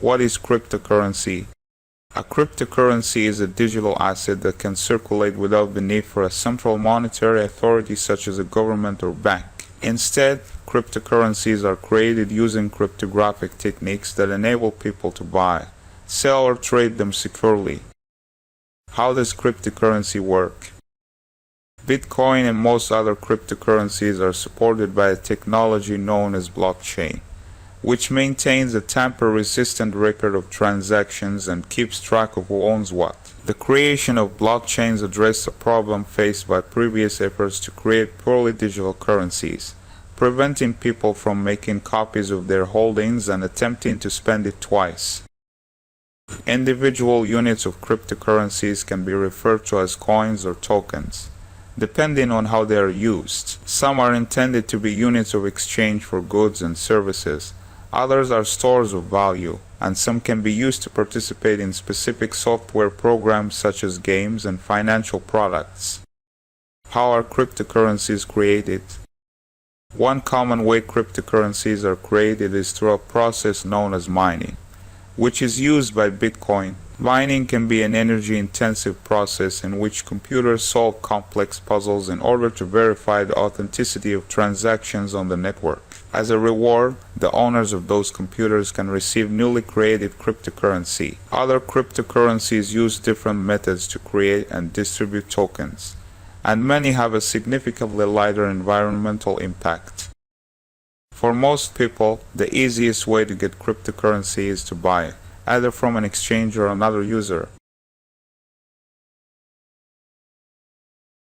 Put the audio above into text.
What is cryptocurrency? A cryptocurrency is a digital asset that can circulate without the need for a central monetary authority such as a government or bank. Instead, cryptocurrencies are created using cryptographic techniques that enable people to buy, sell, or trade them securely. How does cryptocurrency work? Bitcoin and most other cryptocurrencies are supported by a technology known as blockchain, which maintains a tamper-resistant record of transactions and keeps track of who owns what. The creation of blockchains addressed a problem faced by previous efforts to create purely digital currencies, preventing people from making copies of their holdings and attempting to spend it twice. Individual units of cryptocurrencies can be referred to as coins or tokens, depending on how they are used. Some are intended to be units of exchange for goods and services, others are stores of value, and some can be used to participate in specific software programs such as games and financial products. How are cryptocurrencies created? One common way cryptocurrencies are created is through a process known as mining, which is used by Bitcoin. Mining can be an energy-intensive process in which computers solve complex puzzles in order to verify the authenticity of transactions on the network. As a reward, the owners of those computers can receive newly created cryptocurrency. Other cryptocurrencies use different methods to create and distribute tokens, and many have a significantly lighter environmental impact. For most people, the easiest way to get cryptocurrency is to buy it, either from an exchange or another user.